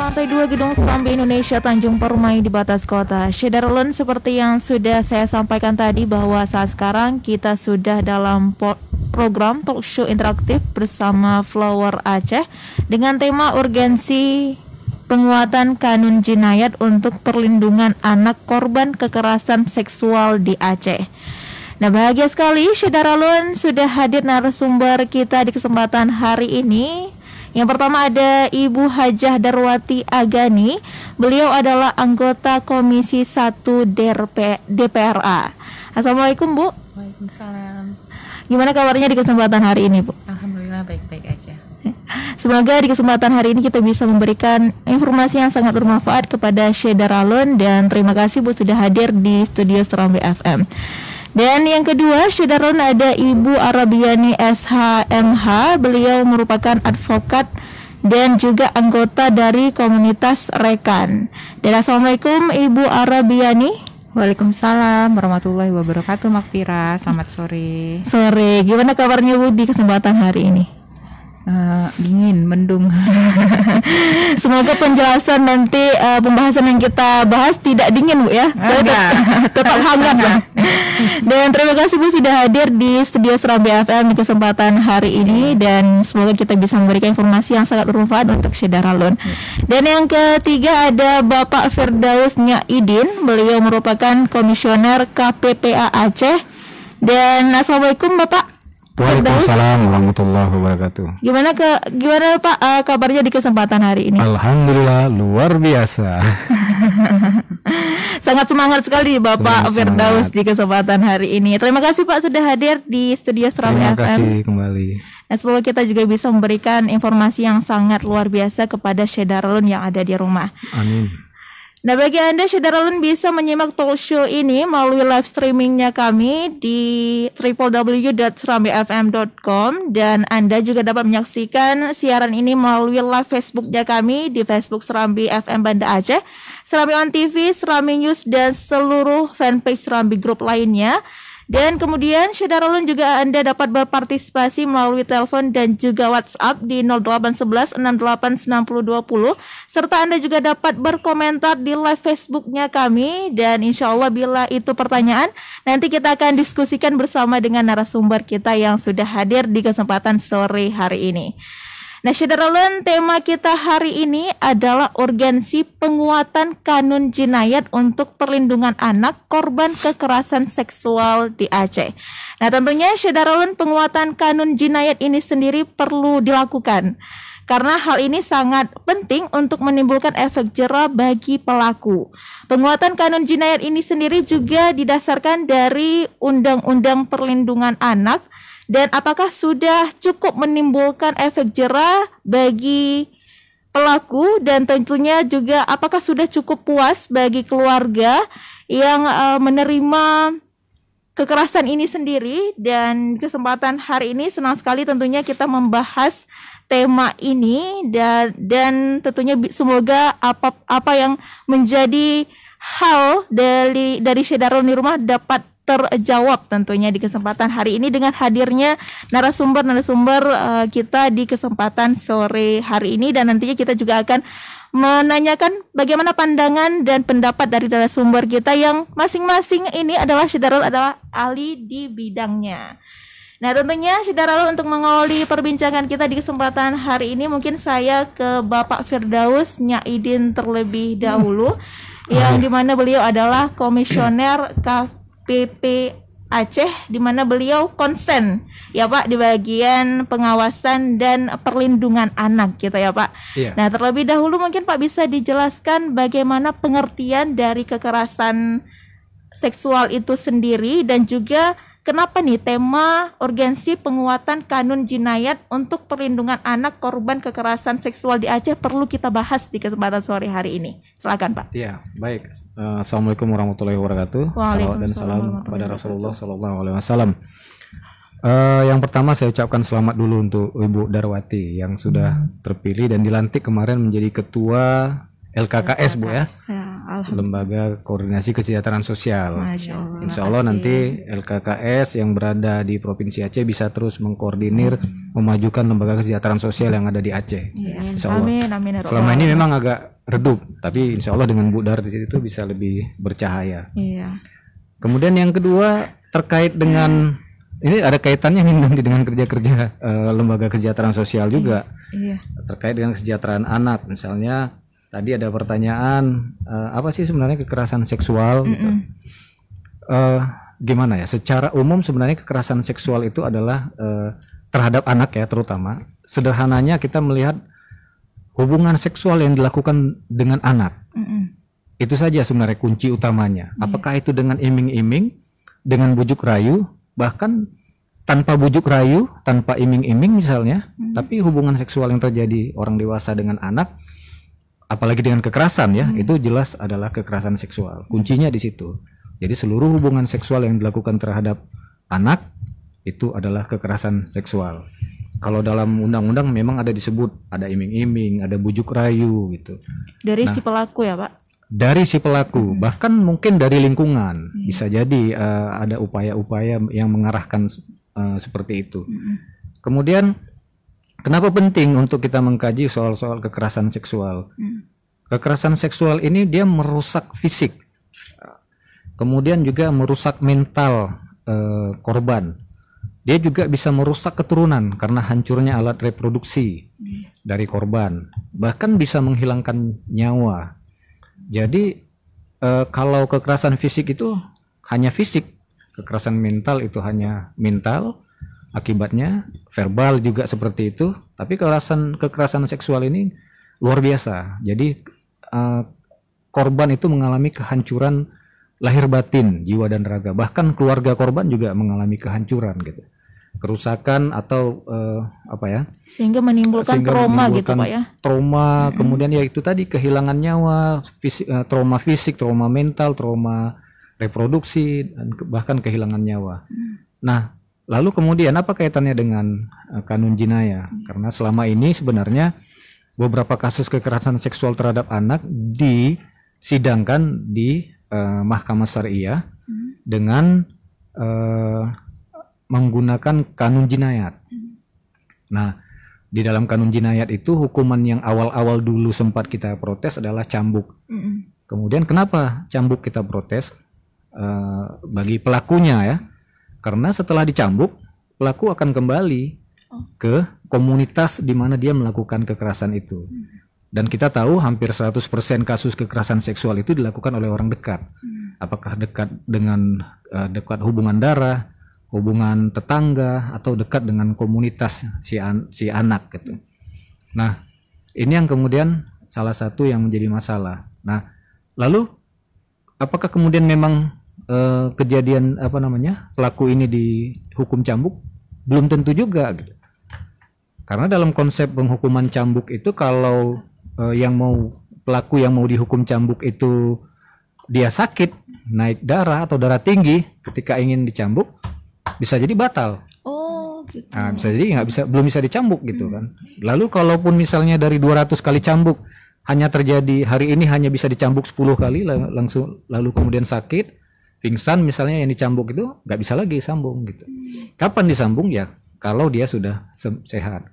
lantai 2 Gedung Serambi Indonesia Tanjung Permai di batas kota. Syederulun, seperti yang sudah saya sampaikan tadi bahwa saat sekarang kita sudah dalam program talk show interaktif bersama Flower Aceh dengan tema urgensi penguatan kanun jinayat untuk perlindungan anak korban kekerasan seksual di Aceh. Nah, bahagia sekali Syederulun sudah hadir narasumber kita di kesempatan hari ini. Yang pertama ada Ibu Hajah Darwati Agani. Beliau adalah anggota Komisi 1 DPRA. Assalamualaikum, Bu. Waalaikumsalam. Gimana kabarnya di kesempatan hari ini, Bu? Alhamdulillah baik-baik aja. Semoga di kesempatan hari ini kita bisa memberikan informasi yang sangat bermanfaat kepada Syederulun, dan terima kasih Bu sudah hadir di studio Serambi FM. Dan yang kedua, Syederulun, ada Ibu Arabiani SHMH. Beliau merupakan advokat dan juga anggota dari komunitas Rekan. Dan assalamualaikum Ibu Arabiani. Waalaikumsalam warahmatullahi wabarakatuh. Makfira, selamat sore. Sore, gimana kabarnya Bu di kesempatan hari ini? Dingin, mendung. Semoga penjelasan nanti pembahasan yang kita bahas tidak dingin, Bu, ya. Tetap hangat lah. Dan terima kasih Bu sudah hadir di studio Serambi FM di kesempatan hari ini, dan semoga kita bisa memberikan informasi yang sangat bermanfaat untuk Syederulun. Dan yang ketiga ada Bapak Firdaus Nyaidin. Beliau merupakan komisioner KPPA Aceh. Dan assalamualaikum Bapak. Waalaikumsalam warahmatullahi wabarakatuh. Gimana Pak kabarnya di kesempatan hari ini? Alhamdulillah luar biasa. Sangat semangat sekali Bapak Firdaus di kesempatan hari ini. Terima kasih Pak sudah hadir di studio Serambi FM. Terima kasih kembali. Nah, semoga kita juga bisa memberikan informasi yang sangat luar biasa kepada Syederulun yang ada di rumah. Amin. Nah, bagi Anda Syederulun bisa menyimak talk show ini melalui live streamingnya kami di www.serambifm.com, dan Anda juga dapat menyaksikan siaran ini melalui live Facebooknya kami di Facebook Serambi FM Banda Aceh, Serambi On TV, Serambi News, dan seluruh fanpage Serambi Group lainnya. Dan kemudian Syederulun juga Anda dapat berpartisipasi melalui telepon dan juga WhatsApp di 0811 68 90 20, serta Anda juga dapat berkomentar di live Facebooknya kami. Dan insya Allah bila itu pertanyaan, nanti kita akan diskusikan bersama dengan narasumber kita yang sudah hadir di kesempatan sore hari ini. Nah, Syederulun, tema kita hari ini adalah urgensi penguatan kanun jinayat untuk perlindungan anak korban kekerasan seksual di Aceh. Nah, tentunya Syederulun, penguatan kanun jinayat ini sendiri perlu dilakukan karena hal ini sangat penting untuk menimbulkan efek jera bagi pelaku. Penguatan kanun jinayat ini sendiri juga didasarkan dari Undang-Undang Perlindungan Anak. Dan apakah sudah cukup menimbulkan efek jera bagi pelaku, dan tentunya juga apakah sudah cukup puas bagi keluarga yang menerima kekerasan ini sendiri. Dan kesempatan hari ini senang sekali tentunya kita membahas tema ini, dan tentunya semoga apa yang menjadi hal dari Syederulun di rumah dapat terjawab tentunya di kesempatan hari ini dengan hadirnya narasumber kita di kesempatan sore hari ini. Dan nantinya kita juga akan menanyakan bagaimana pandangan dan pendapat dari narasumber kita yang masing-masing ini adalah Syederulun adalah ahli di bidangnya. Nah, tentunya Syederulun, untuk mengawali perbincangan kita di kesempatan hari ini, mungkin saya ke Bapak Firdaus Nyaidin terlebih dahulu, yang dimana beliau adalah komisioner KPP Aceh, di mana beliau konsen ya Pak di bagian pengawasan dan perlindungan anak gitu ya Pak. Iya. Nah, terlebih dahulu mungkin Pak bisa dijelaskan bagaimana pengertian dari kekerasan seksual itu sendiri, dan juga kenapa nih tema urgensi penguatan kanun jinayat untuk perlindungan anak korban kekerasan seksual di Aceh perlu kita bahas di kesempatan sore hari ini. Silakan Pak. Iya, baik. Assalamualaikum warahmatullahi wabarakatuh. Salawat dan salam kepada Rasulullah SAW. Yang pertama saya ucapkan selamat dulu untuk Ibu Darwati yang sudah terpilih dan dilantik kemarin menjadi Ketua LKKS Bu ya, Ya, alhamdulillah. Lembaga Koordinasi Kesejahteraan Sosial. Masya Allah. Insya Allah nanti LKKS yang berada di Provinsi Aceh bisa terus mengkoordinir memajukan lembaga kesejahteraan sosial yang ada di Aceh. Iya. Insya Allah. Amin, amin. Ya Selama Rabbal ini alamin. memang agak redup, tapi Insya Allah dengan Bu Dar di situ bisa lebih bercahaya. Iya. Kemudian yang kedua terkait dengan ini ada kaitannya nih nanti dengan kerja-kerja lembaga kesejahteraan sosial juga Iya. terkait dengan kesejahteraan anak. Misalnya tadi ada pertanyaan apa sih sebenarnya kekerasan seksual gitu. Gimana ya? Secara umum sebenarnya kekerasan seksual itu adalah terhadap anak ya terutama. Sederhananya kita melihat hubungan seksual yang dilakukan dengan anak. Itu saja sebenarnya kunci utamanya. Apakah itu dengan iming-iming, dengan bujuk rayu, bahkan tanpa bujuk rayu, tanpa iming-iming misalnya, tapi hubungan seksual yang terjadi orang dewasa dengan anak, apalagi dengan kekerasan ya, itu jelas adalah kekerasan seksual. Kuncinya di situ. Jadi seluruh hubungan seksual yang dilakukan terhadap anak itu adalah kekerasan seksual. Kalau dalam undang-undang memang ada disebut, ada iming-iming, ada bujuk rayu gitu. Dari si pelaku ya, Pak? Dari si pelaku, bahkan mungkin dari lingkungan, bisa jadi ada upaya-upaya yang mengarahkan seperti itu. Kemudian, kenapa penting untuk kita mengkaji soal-soal kekerasan seksual? Kekerasan seksual ini dia merusak fisik, kemudian juga merusak mental korban. Dia juga bisa merusak keturunan karena hancurnya alat reproduksi dari korban, bahkan bisa menghilangkan nyawa. Jadi kalau kekerasan fisik itu hanya fisik, kekerasan mental itu hanya mental, akibatnya verbal juga seperti itu. Tapi kekerasan seksual ini luar biasa. Jadi korban itu mengalami kehancuran lahir batin, jiwa dan raga. Bahkan keluarga korban juga mengalami kehancuran gitu. Kerusakan atau Sehingga menimbulkan trauma gitu, Pak ya. Trauma, kemudian ya itu tadi kehilangan nyawa, trauma fisik, trauma mental, trauma reproduksi, dan bahkan kehilangan nyawa. Nah, lalu kemudian apa kaitannya dengan kanun jinayah? Karena selama ini sebenarnya beberapa kasus kekerasan seksual terhadap anak disidangkan di Mahkamah Syariah dengan menggunakan kanun jinayat. Nah, di dalam kanun jinayat itu hukuman yang awal-awal dulu sempat kita protes adalah cambuk. Kemudian kenapa cambuk kita protes? Bagi pelakunya ya, karena setelah dicambuk pelaku akan kembali ke komunitas di mana dia melakukan kekerasan itu. Dan kita tahu hampir 100% kasus kekerasan seksual itu dilakukan oleh orang dekat. Apakah dekat dengan dekat hubungan darah, hubungan tetangga, atau dekat dengan komunitas si anak gitu. Nah, ini yang kemudian salah satu yang menjadi masalah. Nah, lalu apakah kemudian memang kejadian pelaku ini dihukum cambuk? Belum tentu juga gitu. Karena dalam konsep penghukuman cambuk itu kalau pelaku yang mau dihukum cambuk itu dia sakit, naik darah atau darah tinggi, ketika ingin dicambuk bisa jadi batal. Oh, gitu. Nah, bisa jadi belum bisa dicambuk gitu kan. Lalu kalaupun misalnya dari 200 kali cambuk hanya terjadi hari ini hanya bisa dicambuk 10 kali lalu kemudian sakit, pingsan misalnya yang dicambuk itu nggak bisa lagi sambung gitu. Kapan disambung ya? Kalau dia sudah sehat.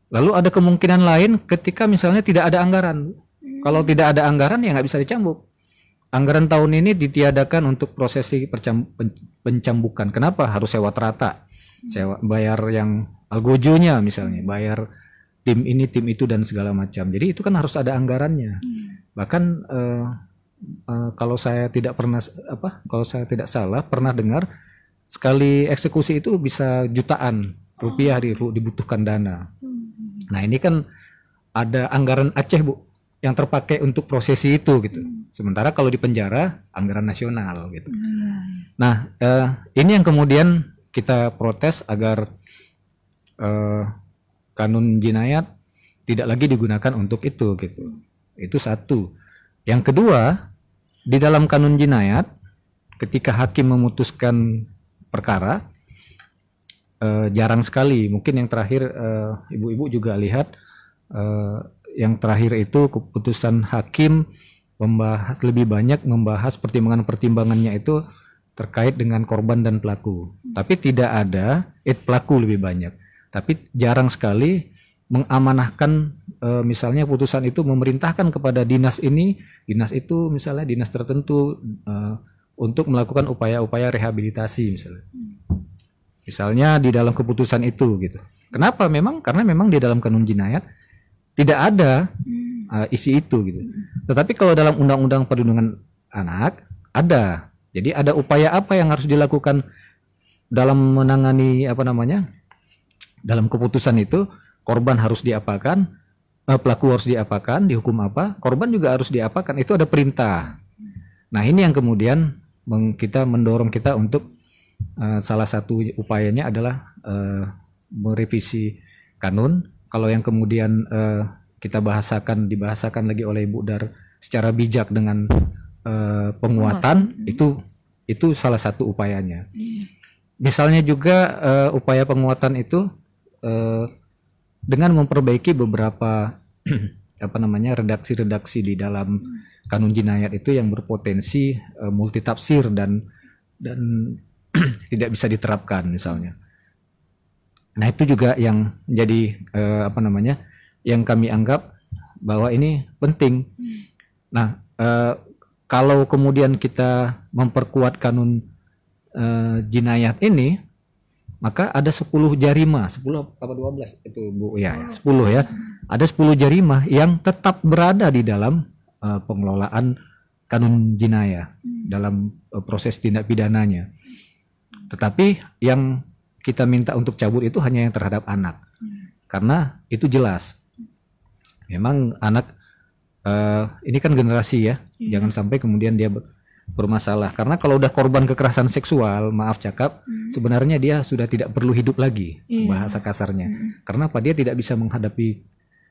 Lalu ada kemungkinan lain ketika misalnya tidak ada anggaran. Kalau tidak ada anggaran ya nggak bisa dicambuk. Anggaran tahun ini ditiadakan untuk prosesi pencambukan. Kenapa? Harus sewa terata, bayar yang algojonya misalnya, bayar tim ini, tim itu dan segala macam. Jadi itu kan harus ada anggarannya. Bahkan kalau saya tidak salah pernah dengar sekali eksekusi itu bisa jutaan rupiah dibutuhkan dana. Nah ini kan ada anggaran Aceh Bu yang terpakai untuk prosesi itu gitu. Sementara kalau di penjara anggaran nasional gitu. Nah ini yang kemudian kita protes agar kanun jinayat tidak lagi digunakan untuk itu gitu. Itu satu. Yang kedua, di dalam kanun jinayat ketika hakim memutuskan perkara jarang sekali, mungkin yang terakhir ibu-ibu juga lihat yang terakhir itu keputusan hakim lebih banyak membahas pertimbangannya itu terkait dengan korban dan pelaku. Tapi tidak ada pelaku lebih banyak. Tapi jarang sekali mengamanahkan misalnya putusan itu memerintahkan kepada dinas ini, dinas itu misalnya dinas tertentu untuk melakukan upaya-upaya rehabilitasi misalnya. Misalnya di dalam keputusan itu gitu. Kenapa? Karena memang di dalam kanun jinayat tidak ada isi itu gitu. Tetapi kalau dalam undang-undang perlindungan anak ada. Jadi ada upaya apa yang harus dilakukan dalam menangani dalam keputusan itu, korban harus diapakan, pelaku harus diapakan, dihukum apa, korban juga harus diapakan. Itu ada perintah. Nah, ini yang kemudian mendorong kita untuk salah satu upayanya adalah merevisi kanun. Kalau yang kemudian kita dibahasakan lagi oleh Ibu Dar secara bijak dengan penguatan, itu salah satu upayanya. Misalnya juga upaya penguatan itu dengan memperbaiki beberapa redaksi-redaksi di dalam kanun jinayat itu yang berpotensi multitafsir dan tidak bisa diterapkan misalnya. Nah, itu juga yang jadi yang kami anggap bahwa ini penting. Nah, kalau kemudian kita memperkuat kanun jinayat ini, maka ada 10 jarima, 10 apa 12 itu Bu ya, 10 ya. Ada 10 jarima yang tetap berada di dalam pengelolaan kanun jinayah dalam proses tindak pidananya. Tetapi yang kita minta untuk cabut itu hanya yang terhadap anak. Karena itu jelas. Memang anak ini kan generasi ya. Jangan sampai kemudian dia bermasalah. Karena kalau udah korban kekerasan seksual, maaf cakap, sebenarnya dia sudah tidak perlu hidup lagi, bahasa kasarnya. Karena apa? Dia tidak bisa menghadapi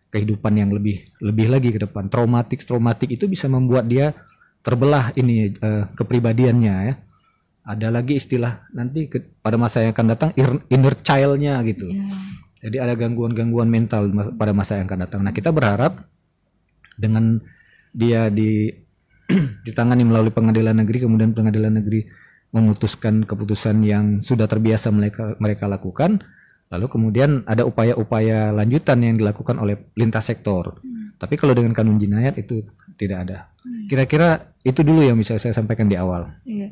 kehidupan yang lebih lagi ke depan. Traumatik itu bisa membuat dia terbelah ini kepribadiannya ya. Ada lagi istilah nanti pada masa yang akan datang inner child-nya gitu. Jadi ada gangguan-gangguan mental pada masa yang akan datang. Nah, kita berharap dengan dia ditangani melalui pengadilan negeri, kemudian pengadilan negeri memutuskan keputusan yang sudah terbiasa mereka lakukan, lalu kemudian ada upaya-upaya lanjutan yang dilakukan oleh lintas sektor. Tapi kalau dengan kanun jinayat itu tidak ada. Kira-kira itu dulu yang bisa saya sampaikan di awal. Iya.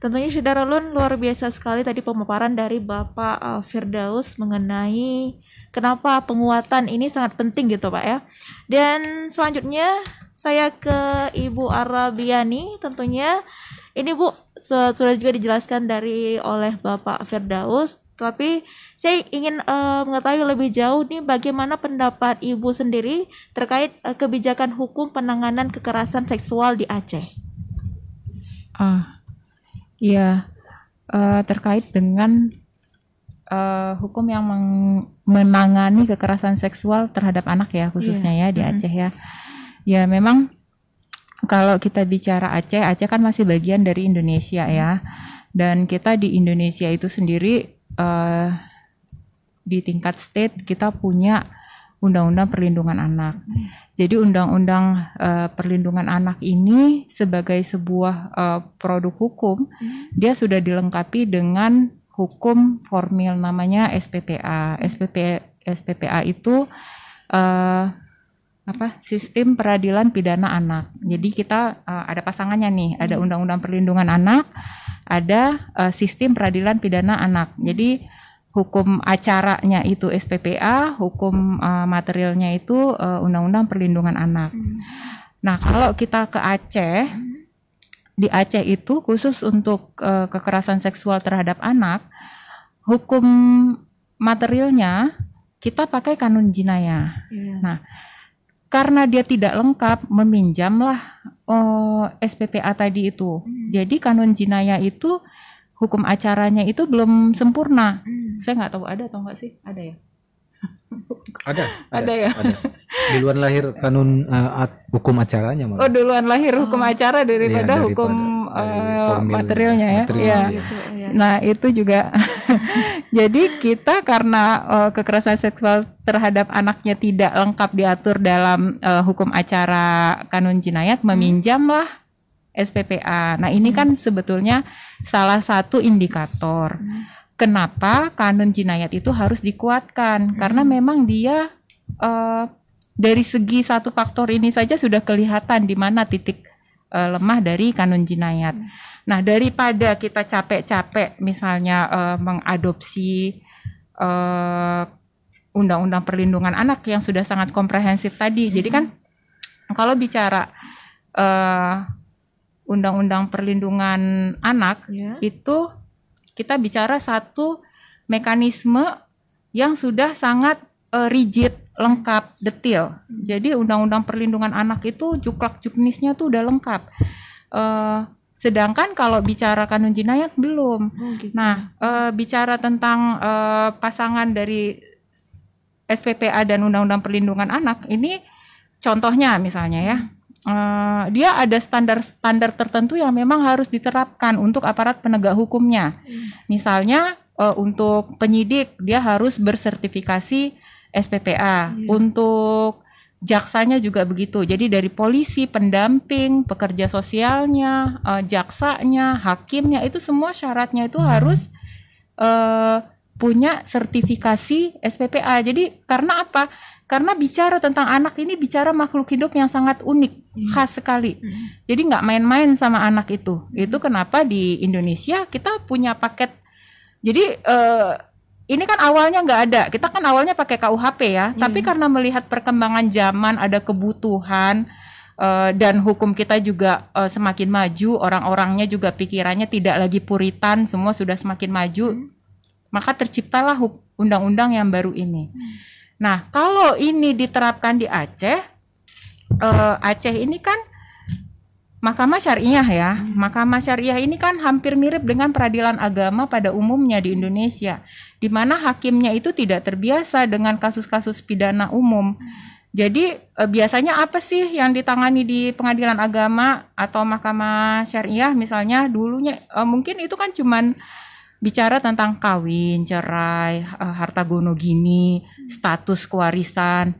Tentunya Saudara Lun, luar biasa sekali tadi pemaparan dari Bapak Firdaus mengenai kenapa penguatan ini sangat penting gitu Pak ya. Dan selanjutnya saya ke Ibu Arabiani. Tentunya ini Bu sudah juga dijelaskan oleh Bapak Firdaus, tapi saya ingin mengetahui lebih jauh nih bagaimana pendapat Ibu sendiri terkait kebijakan hukum penanganan kekerasan seksual di Aceh. Ya, terkait dengan hukum yang menangani kekerasan seksual terhadap anak ya khususnya ya di Aceh ya. Ya memang kalau kita bicara Aceh kan masih bagian dari Indonesia ya. Dan kita di Indonesia itu sendiri di tingkat state kita punya Undang-Undang Perlindungan Anak. Jadi Undang-Undang Perlindungan Anak ini sebagai sebuah produk hukum, dia sudah dilengkapi dengan hukum formil namanya SPPA. SPPA itu Sistem Peradilan Pidana Anak. Jadi kita ada pasangannya nih, ada Undang-Undang Perlindungan Anak, ada Sistem Peradilan Pidana Anak. Jadi hukum acaranya itu SPPA, hukum materialnya itu Undang-Undang Perlindungan Anak. Nah, kalau kita ke Aceh, di Aceh itu khusus untuk kekerasan seksual terhadap anak, hukum materialnya kita pakai kanun jinayah. Nah, karena dia tidak lengkap, meminjamlah SPPA tadi itu. Jadi kanun jinayah itu hukum acaranya itu belum sempurna. Saya nggak tahu ada atau nggak sih? Ada ya? Ada ya. Ada. Duluan lahir kanun hukum acaranya malah. Oh, duluan lahir hukum acara daripada hukum materialnya ya. Iya. Nah, itu juga Jadi kita karena kekerasan seksual terhadap anaknya tidak lengkap diatur dalam hukum acara kanun jinayat, meminjamlah SPPA. Nah ini kan sebetulnya salah satu indikator kenapa kanun jinayat itu harus dikuatkan, karena memang dia dari segi satu faktor ini saja sudah kelihatan di mana titik lemah dari kanun jinayat. Nah, daripada kita capek-capek misalnya mengadopsi undang-undang perlindungan anak yang sudah sangat komprehensif tadi. Jadi kan kalau bicara undang-undang perlindungan anak itu kita bicara satu mekanisme yang sudah sangat rigid, lengkap, detail. Jadi undang-undang perlindungan anak itu juklak-juknisnya tuh udah lengkap. Sedangkan kalau bicara kanun jinayat belum. Gitu. Nah, bicara tentang pasangan dari SPPA dan Undang-Undang Perlindungan Anak, ini contohnya misalnya ya, dia ada standar tertentu yang memang harus diterapkan untuk aparat penegak hukumnya. Misalnya untuk penyidik dia harus bersertifikasi SPPA. Untuk jaksanya juga begitu. Jadi dari polisi, pendamping, pekerja sosialnya, jaksanya, hakimnya itu semua syaratnya itu harus punya sertifikasi SPPA. Jadi karena apa? Karena bicara tentang anak ini bicara makhluk hidup yang sangat unik, khas sekali. Jadi nggak main-main sama anak itu. Itu kenapa di Indonesia kita punya paket. Jadi ini kan awalnya nggak ada, kita kan awalnya pakai KUHP ya, tapi karena melihat perkembangan zaman, ada kebutuhan dan hukum kita juga semakin maju, orang-orangnya juga pikirannya tidak lagi puritan, semua sudah semakin maju, maka terciptalah undang-undang yang baru ini. Nah, kalau ini diterapkan di Aceh, Aceh ini kan Mahkamah Syariah ya, Mahkamah Syariah ini kan hampir mirip dengan peradilan agama pada umumnya di Indonesia, di mana hakimnya itu tidak terbiasa dengan kasus-kasus pidana umum. Jadi biasanya apa sih yang ditangani di pengadilan agama atau Mahkamah Syariah misalnya dulunya mungkin itu kan cuman bicara tentang kawin, cerai, harta gono gini, status kewarisan.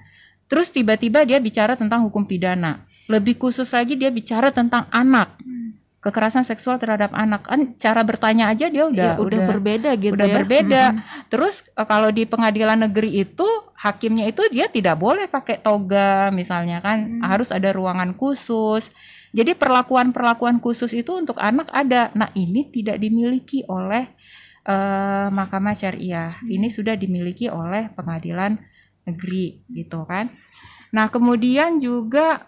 Terus tiba-tiba dia bicara tentang hukum pidana. Lebih khusus lagi dia bicara tentang anak, kekerasan seksual terhadap anak. Kan cara bertanya aja dia udah berbeda gitu udah ya. berbeda. Terus kalau di pengadilan negeri itu hakimnya itu dia tidak boleh pakai toga misalnya kan, harus ada ruangan khusus. Jadi perlakuan khusus itu untuk anak ada. Nah, ini tidak dimiliki oleh Mahkamah Syariah. Ini sudah dimiliki oleh pengadilan negeri gitu kan. Nah, kemudian juga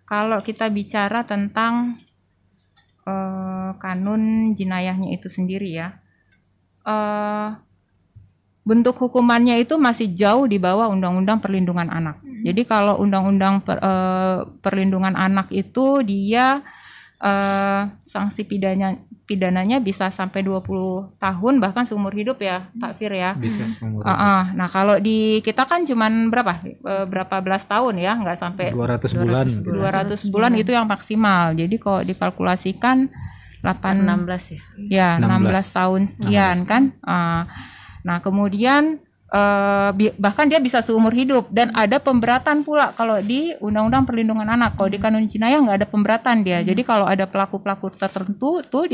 kalau kita bicara tentang kanun jinayahnya itu sendiri ya, bentuk hukumannya itu masih jauh di bawah Undang-Undang Perlindungan Anak. Jadi kalau Undang-Undang Perlindungan Anak itu dia sanksi pidananya bisa sampai 20 tahun bahkan seumur hidup ya, Pak Fir ya. Bisa seumur hidup. Nah, kalau di kita kan cuman berapa belas tahun ya, nggak sampai 200 bulan. 200 bulan itu yang maksimal. Jadi kalau dikalkulasikan 16 ya. Ya, 16 tahun sekian kan. Nah, kemudian bahkan dia bisa seumur hidup dan ada pemberatan pula kalau di Undang-Undang Perlindungan Anak. Kalau di Kanun Jinayah nggak ada pemberatan dia. Jadi kalau ada pelaku-pelaku tertentu tuh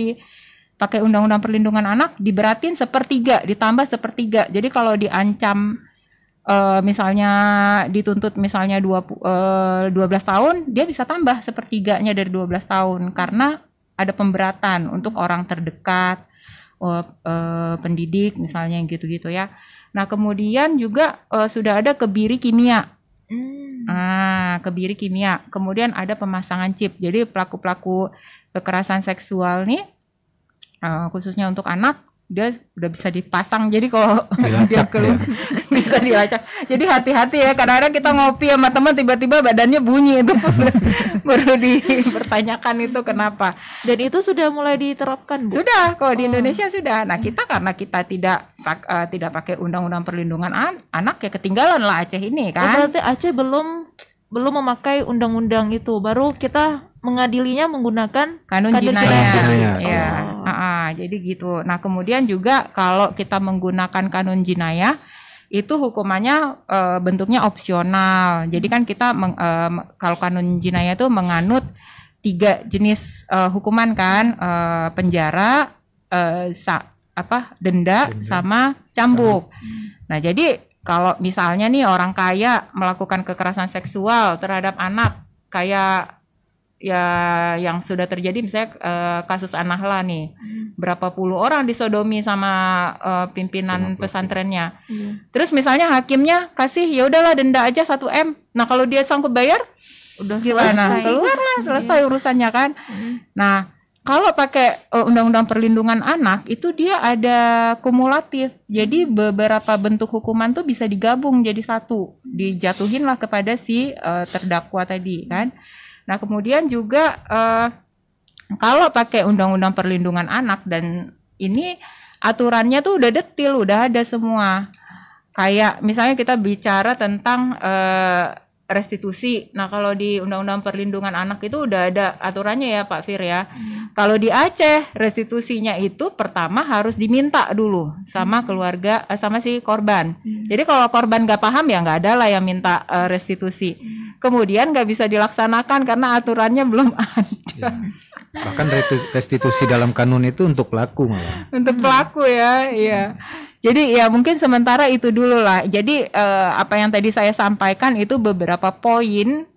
pakai Undang-Undang Perlindungan Anak diberatin 1/3, ditambah 1/3. Jadi kalau diancam misalnya dituntut misalnya 12 tahun, dia bisa tambah 1/3-nya dari 12 tahun karena ada pemberatan untuk orang terdekat, pendidik misalnya gitu-gitu ya. Nah, kemudian juga sudah ada kebiri kimia. Kebiri kimia. Kemudian ada pemasangan chip. Jadi pelaku-pelaku kekerasan seksual nih, khususnya untuk anak, dia udah bisa dipasang. Jadi kalau dia keluar bisa dilacak. Jadi hati-hati ya. Kadang-kadang kita ngopi sama teman tiba-tiba badannya bunyi itu baru dipertanyakan itu kenapa. Dan itu sudah mulai diterapkan, Bu? Sudah, kalau di Indonesia sudah. Nah, kita karena kita tidak pakai Undang-Undang Perlindungan Anak ya ketinggalan lah Aceh ini kan. Berarti Aceh belum memakai undang-undang itu. Baru kita mengadilinya menggunakan kanun jinayah. Jinayah. Ya. Jadi gitu. Nah, kemudian juga kalau kita menggunakan kanun jinayah itu hukumannya bentuknya opsional. Jadi kan kita kalau kanun jinayah itu menganut 3 jenis hukuman kan, penjara, denda sama cambuk. Nah, jadi kalau misalnya nih orang kaya melakukan kekerasan seksual terhadap anak, kayak ya yang sudah terjadi misalnya kasus Anahla nih, berapa puluh orang disodomi sama pimpinan pesantrennya. Terus misalnya hakimnya kasih ya udahlah denda aja 1 M. Nah, kalau dia sanggup bayar Udah gimana? selesai. Keluar lah, selesai urusannya kan. Nah, kalau pakai Undang-Undang Perlindungan Anak itu dia ada kumulatif. Jadi beberapa bentuk hukuman tuh bisa digabung jadi satu, dijatuhin lah kepada si terdakwa tadi kan. Nah, kemudian juga kalau pakai Undang-Undang Perlindungan Anak, dan ini aturannya tuh udah detil, udah ada semua. Kayak misalnya kita bicara tentang restitusi. Nah, kalau di Undang-Undang Perlindungan Anak itu udah ada aturannya ya Pak Fir ya. Kalau di Aceh restitusinya itu pertama harus diminta dulu sama keluarga, sama si korban. Jadi kalau korban nggak paham ya nggak ada lah yang minta restitusi. Kemudian nggak bisa dilaksanakan karena aturannya belum ada. Bahkan restitusi dalam kanun itu untuk pelaku malah. Untuk pelaku ya, iya. Jadi ya mungkin sementara itu dulu lah. Jadi apa yang tadi saya sampaikan itu beberapa poin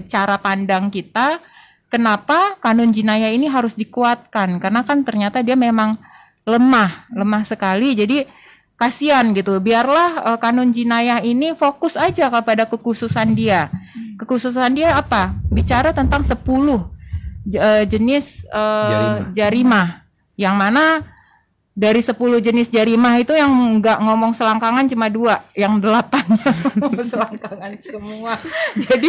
cara pandang kita kenapa kanun jinayah ini harus dikuatkan. Karena kan ternyata dia memang lemah sekali. Jadi kasihan gitu. Biarlah kanun jinayah ini fokus aja kepada kekhususan dia. Kekhususan dia apa? Bicara tentang 10 jenis jarimah. Yang mana dari 10 jenis jarimah itu yang nggak ngomong selangkangan cuma 2, yang 8-nya ngomong selangkangan semua. Jadi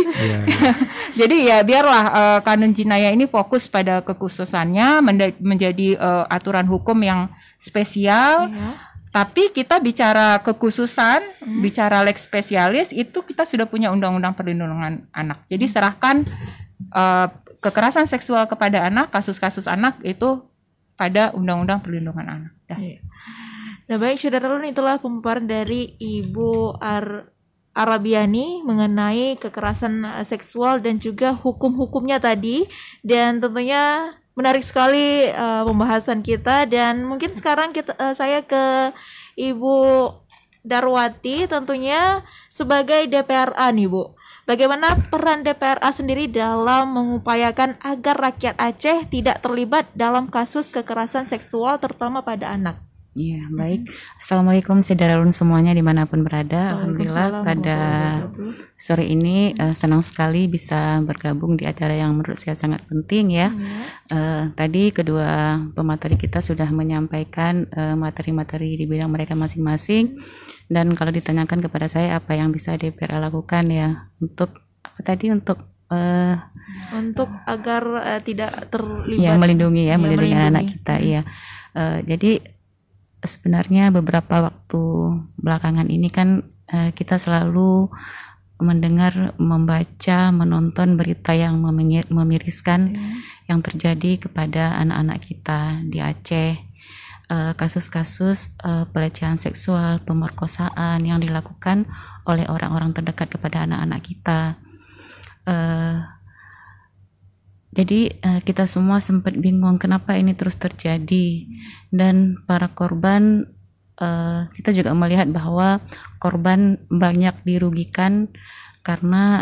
jadi ya biarlah kanun jinayah ini fokus pada kekhususannya, menjadi aturan hukum yang spesial. Tapi kita bicara kekhususan, bicara lex spesialis, itu kita sudah punya Undang-Undang Perlindungan Anak. Jadi serahkan kekerasan seksual kepada anak, kasus-kasus anak itu pada Undang-Undang Perlindungan Anak. Nah, baik saudara, itulah pemaparan dari Ibu Arabiani mengenai kekerasan seksual dan juga hukum-hukumnya tadi, dan tentunya menarik sekali pembahasan kita. Dan mungkin sekarang saya ke Ibu Darwati, tentunya sebagai DPRA nih Bu. Bagaimana peran DPRA sendiri dalam mengupayakan agar rakyat Aceh tidak terlibat dalam kasus kekerasan seksual terutama pada anak? Iya, baik. Assalamualaikum saudara semuanya dimanapun berada. Alhamdulillah pada sore ini senang sekali bisa bergabung di acara yang menurut saya sangat penting ya. Tadi kedua pemateri kita sudah menyampaikan materi-materi di bidang mereka masing-masing. Dan kalau ditanyakan kepada saya apa yang bisa DPRA lakukan ya untuk apa tadi untuk agar tidak terlibat ya melindungi anak kita ya. Jadi sebenarnya beberapa waktu belakangan ini kan kita selalu mendengar, membaca, menonton berita yang memiriskan yang terjadi kepada anak-anak kita di Aceh. Kasus-kasus pelecehan seksual, pemerkosaan yang dilakukan oleh orang-orang terdekat kepada anak-anak kita. Jadi kita semua sempat bingung kenapa ini terus terjadi, dan para korban kita juga melihat bahwa korban banyak dirugikan karena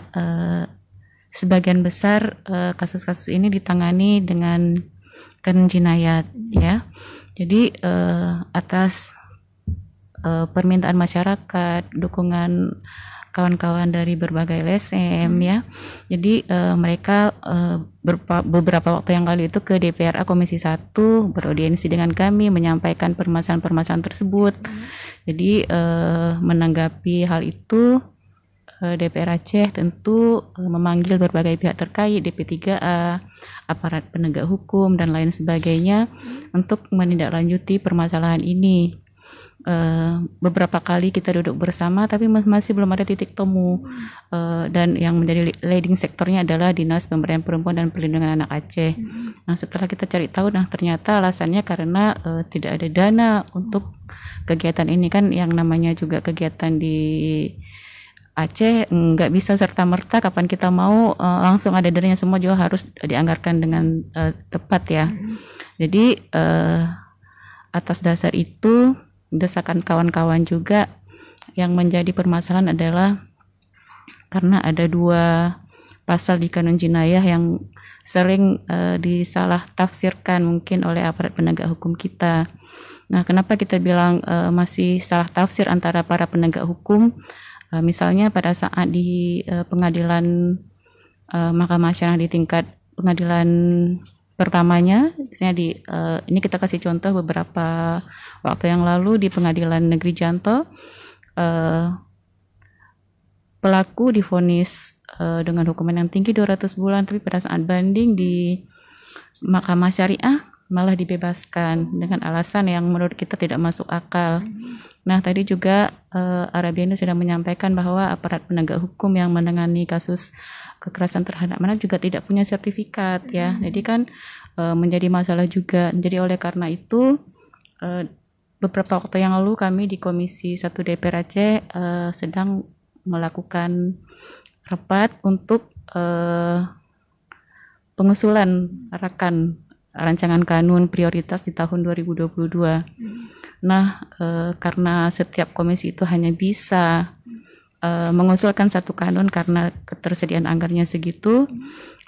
sebagian besar kasus-kasus ini ditangani dengan kanun jinayat ya. Jadi atas permintaan masyarakat, dukungan kawan-kawan dari berbagai LSM ya. Jadi mereka beberapa waktu yang lalu itu ke DPRA Komisi 1 beraudiensi dengan kami menyampaikan permasalahan-permasalahan tersebut. Jadi menanggapi hal itu DPR Aceh tentu memanggil berbagai pihak terkait, DP3A, aparat penegak hukum dan lain sebagainya untuk menindaklanjuti permasalahan ini. beberapa kali kita duduk bersama, tapi masih belum ada titik temu. Dan yang menjadi leading sektornya adalah Dinas Pemberdayaan Perempuan dan Perlindungan Anak Aceh. Nah, setelah kita cari tahu, nah ternyata alasannya karena tidak ada dana untuk kegiatan ini. Kan yang namanya juga kegiatan di Aceh nggak bisa serta-merta kapan kita mau langsung ada dananya, semua juga harus dianggarkan dengan tepat ya. Jadi atas dasar itu, desakan kawan-kawan juga yang menjadi permasalahan adalah karena ada 2 pasal di kanun jinayah yang sering disalah tafsirkan mungkin oleh aparat penegak hukum kita. Nah, kenapa kita bilang masih salah tafsir antara para penegak hukum? Misalnya pada saat di pengadilan Mahkamah Syariah di tingkat pengadilan pertamanya, misalnya ini kita kasih contoh beberapa waktu yang lalu di Pengadilan Negeri Janto, pelaku divonis dengan hukuman yang tinggi 200 bulan, tapi pada saat banding di Mahkamah Syariah malah dibebaskan dengan alasan yang menurut kita tidak masuk akal. Nah, tadi juga Arabiano sudah menyampaikan bahwa aparat penegak hukum yang menangani kasus kekerasan terhadap anak juga tidak punya sertifikat ya. Jadi kan menjadi masalah juga. Jadi oleh karena itu beberapa waktu yang lalu kami di Komisi 1 DPR Aceh sedang melakukan rapat untuk pengusulan rancangan kanun prioritas di tahun 2022. Nah, karena setiap komisi itu hanya bisa mengusulkan satu kanun karena ketersediaan anggarannya segitu.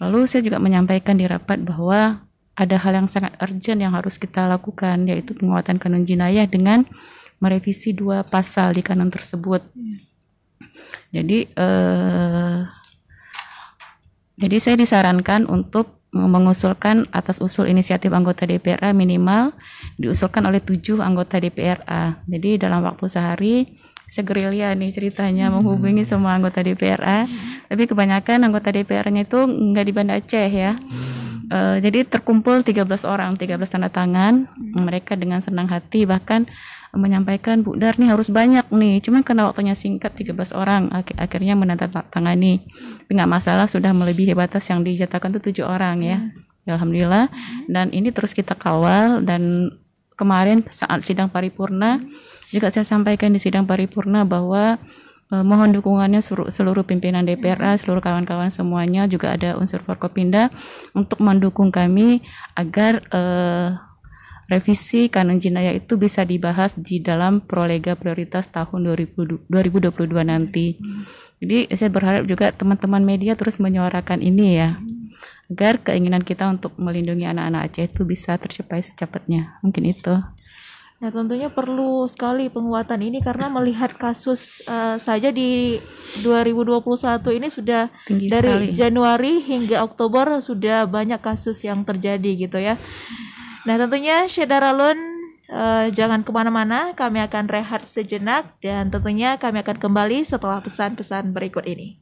Lalu saya juga menyampaikan di rapat bahwa ada hal yang sangat urgent yang harus kita lakukan, yaitu penguatan kanun jinayah dengan merevisi 2 pasal di kanun tersebut. Jadi saya disarankan untuk mengusulkan atas usul inisiatif anggota DPRA minimal diusulkan oleh 7 anggota DPRA. Jadi dalam waktu sehari saya gerilya nih ceritanya menghubungi semua anggota DPRA, tapi kebanyakan anggota DPR-nya itu nggak di Banda Aceh ya. Jadi terkumpul 13 orang, 13 tanda tangan. Mereka dengan senang hati bahkan menyampaikan, Bu Dar nih harus banyak nih, cuma karena waktunya singkat 13 orang akhirnya menandatangani. Tapi nggak masalah, sudah melebihi batas yang dijatakan itu 7 orang ya. Alhamdulillah. Dan ini terus kita kawal, dan kemarin saat sidang paripurna juga saya sampaikan di sidang paripurna bahwa mohon dukungannya seluruh pimpinan DPRA, seluruh kawan-kawan semuanya, juga ada unsur Forkopimda untuk mendukung kami agar revisi kanun jinayah itu bisa dibahas di dalam prolega prioritas tahun 2022 nanti. Jadi saya berharap juga teman-teman media terus menyuarakan ini ya, agar keinginan kita untuk melindungi anak-anak Aceh itu bisa tercapai secepatnya. Mungkin itu. Nah, tentunya perlu sekali penguatan ini karena melihat kasus saja di 2021 ini sudah tinggi dari sekali. Januari hingga Oktober sudah banyak kasus yang terjadi gitu ya. Nah, tentunya Syahdaralun jangan kemana-mana, kami akan rehat sejenak dan tentunya kami akan kembali setelah pesan-pesan berikut ini.